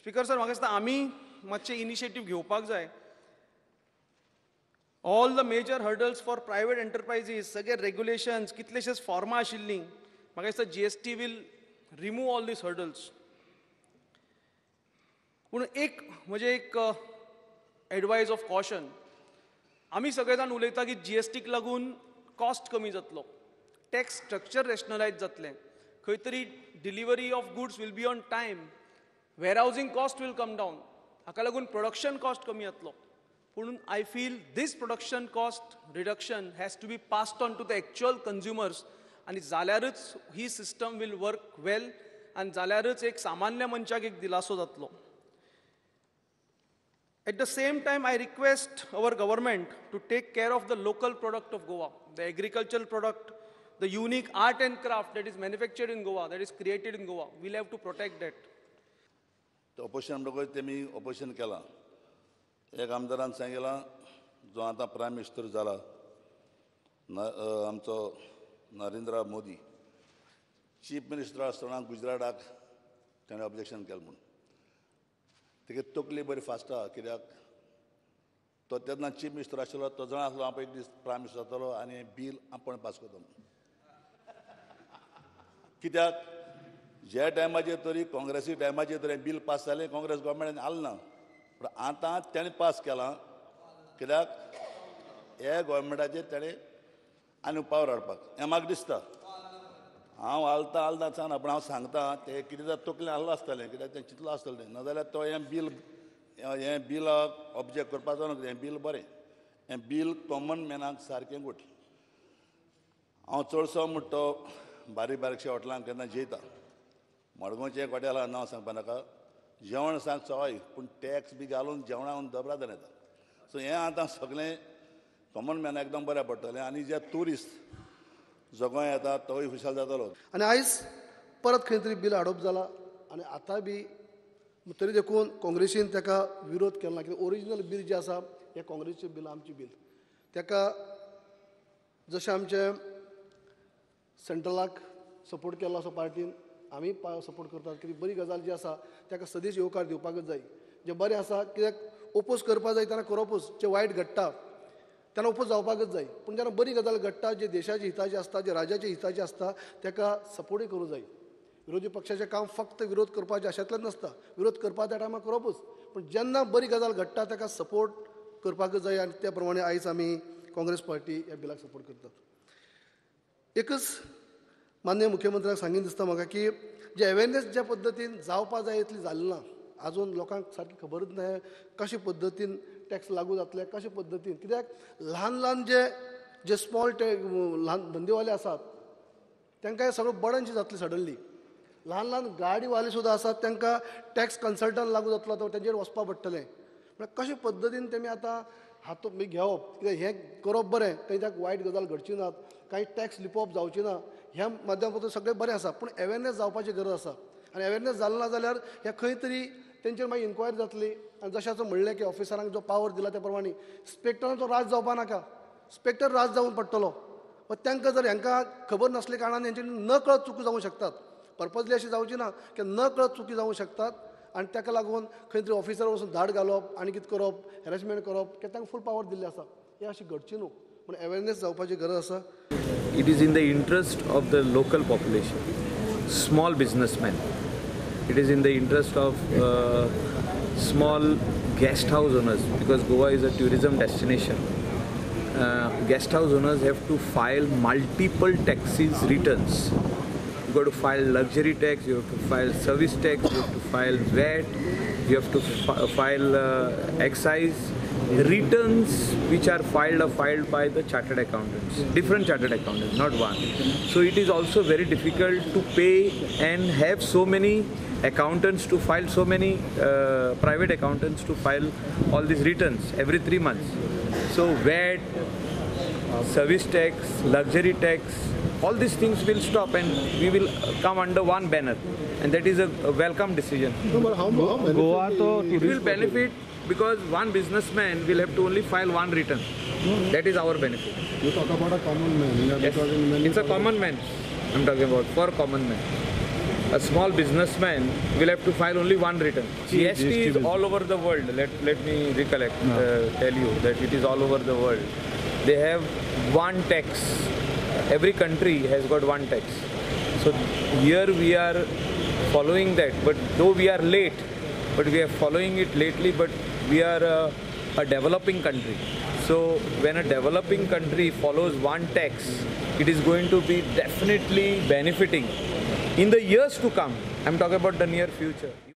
Speaker sir, म्हाका दिसता आमी मातशे इनिशिएटीव घेवपाक जाय. All the major hurdles for private enterprises, सगळे रेग्युलेशन्स, कितलेशेच फॉर्मां आशिल्लीं, म्हाका दिसता GST will remove all these hurdles. पूण एक एडवायस ऑफ कॉशन, आमी सगळे जाण उलयता की GSTक लागून कॉस्ट कमी जातलो, टॅक्स स्ट्रक्चर रॅशनलायज जातलें, खंय तरी delivery of goods will be on time, warehousing cost will come down, हाका लागून प्रोडक्शन कॉस्ट कमी जातलो. पूण I feel this production cost reduction has to be passed on to the actual consumers, आनी जाल्यारच ही सिस्टम वील वर्क वेल, आनी जाल्यारच एक सामान्य मनशाक एक दिलासो जातलो. At the same time, I request our government to take care of the local product of Goa, the agricultural product, the unique art and craft that is manufactured in Goa, that is created in Goa. We'll have to protect that. Opposition म्हणटकच तेमी opposition केलां. एक आमदारान सांगितलां, जो आतां prime minister जाला आमचो Narendra Modi, chief minister आसतना गुजराताक ताणें ऑब्जेक्शन केलें म्हणून. तेगे तकली बरी फास्ट आहा, कित्याक तो तेन्ना चीफ मिनिस्टर आशिल्लो, तो जाण आसलो हांव एक दीस प्रायम मिनिस्टर जातलो आनी बील आपण पास करता म्हणून. कित्याक ज्या टायमाचेर तरी काँग्रेसी टायमाचेर तरी बील पास जालें, काँग्रेस गव्हर्मेंटान आलें ना. पूण आतां तेणें पास केलां, कित्याक हे गव्हर्मेंटाचेर तेणें आनी पावर हाडपाक. हें म्हाका दिसता. हांव आलता सांगना, पूण हांव सांगता तें कितें जाता तकलें आसलें आसतलें, कित्याक तें चिंतलें आसतलें, नाजाल्यार तो हें बिलाक ऑब्जेक्ट करपाक जावना. हें बील बरें, हें बील कॉमन मॅनाक सारकें घोटलें. हांव चडसो म्हणटा बारीक बारीकशा हॉटेलांक केन्ना जेयता, मडगांवचें हॉटेलां नांव सांगपा नाका, जेवण सांग सवाय, पूण टॅक्स बी घालून जेवणाक दबरादन येता. सो हें आतां सगळें कॉमन मॅनाक एकदम बरें पडटलें, आनी जे ट्युरिस्ट जो गोंय येता तोय खुशाल जातलो. आनी आयज परत खंय तरी बील हाडप जाला, आनी आतां बी तरी देखून काँग्रेसीन ताका विरोध केलो ना, कित्याक ओरिजिनल बील जें आसा हें काँग्रेसचें बील, आमचें बील. ताका जशें आमचे सेंट्रलाक सपोर्ट केलो असो पार्टीन आमी सपोर्ट करतात, कित्याक बरी गजाल जी आसा ताका सदींच येवकार दिवपाकच जाय. जें बरें आसा, कित्याक ओपोज करपाक जाय तेन्ना करपूच, जें वायट घडटा तेन्ना ओपोज जावपाकच जाय. पूण जेन्ना बरी गजाल घडटा, जे देशाच्या हिताची आसता, जे राज्याच्या हिताची आसता, ताका सपोर्टूय करूं जाय. विरोधी पक्षाचें काम फक्त विरोध करपाचें अशेंतलें नसता, विरोध करपा त्या टायमार करपूच, पूण जेन्ना बरी गजाल घडटा ताका सपोर्ट करपाकच जाय. आनी त्या प्रमाणे आयज आमी काँग्रेस पार्टी ह्या बिलाक सपोर्ट करतात. एकच माननीय मुख्यमंत्र्याक सांगीन दिसता म्हाका की जे अवेरनेस ज्या पद्दतीन जावपाक जाय इतली जाली ना. आजून लोकांक सारकी खबरच ना कशे पद्दतीन टॅक्स लागू जातले, कशे पद्दतीन, कित्याक ल्हान ल्हान जे स्मॉल ल्हान धंदेवाले आसात तांकां सगळें बर्डनशी जातलें सडनली. ल्हान ल्हान गाडीवाले सुद्दां आसात तांकां टॅक्स कन्सल्टंट लागू जातलो, तो तेंचेर वचपाक पडटलें. म्हळ्यार कशे पद्दतीन तेमी आतां हातूंत घेवप, कित्याक हें करप बरें, थंय ताका वायट गजाल घडची नात, कांय टॅक्स लिपोवप जावची ना, ह्या माध्यमांतून सगळें बरें आसा. पूण अवेरनेस जावपाची गरज आसा, आनी अवेरनेस जालें ना जाल्यार हें खंय तरी तेंचेर मागीर इन्क्वायरी जातली. आनी जशें आतां म्हणलें की ऑफिसरांक जो पावर दिला त्या प्रमाणे स्पेक्टराचो राज जावपा नाका, स्पेक्टर राज जावन पडटलो. तांकां जर हांकां खबर नासले कारणान हेंचे नकळत चुकी जावंक शकतात. पर्पजली अशी जावची ना की नकळत चुकी जावंक शकतात, आनी ताका लागून खंय तरी ऑफिसर वचून धाड घालप आनी कितें करप, हॅरेसमेंट करप, कित्याक तांकां फूल पावर दिल्ली आसा. हें अशी घडची न्हू, पूण अवेरनेस जावपाची गरज आसा. It is in the interest of the local population, small businessmen. It is in the interest of small guest house owners, because Goa is a tourism destination. Guest house owners have to file multiple taxes returns. You got to file luxury tax, you have to file service tax, you have to file VAT, you have to file excise. Returns which are filed by the chartered accountants, different chartered accountants, not one. So it is also very difficult to pay and have so many accountants to file, so many private accountants to file all these returns every 3 months. So VAT, service tax, luxury tax, all these things will stop and we will come under one banner, and that is a welcome decision. No, but how Goa it will benefit, because one businessman will have to only file one return. That is our benefit. You talk about a common man. Yes. It's a common man I'm talking about, for common man. a small businessman will have to file only one return. GST is all over the world. Let me recollect, tell you that it is all over the world. They have one tax. Every country has got one tax. So here we are following that, but though we are late, but we are following it lately, but we are a developing country. So when a developing country follows one tax, it is going to be definitely benefiting in the years to come. I'm talking about the near future.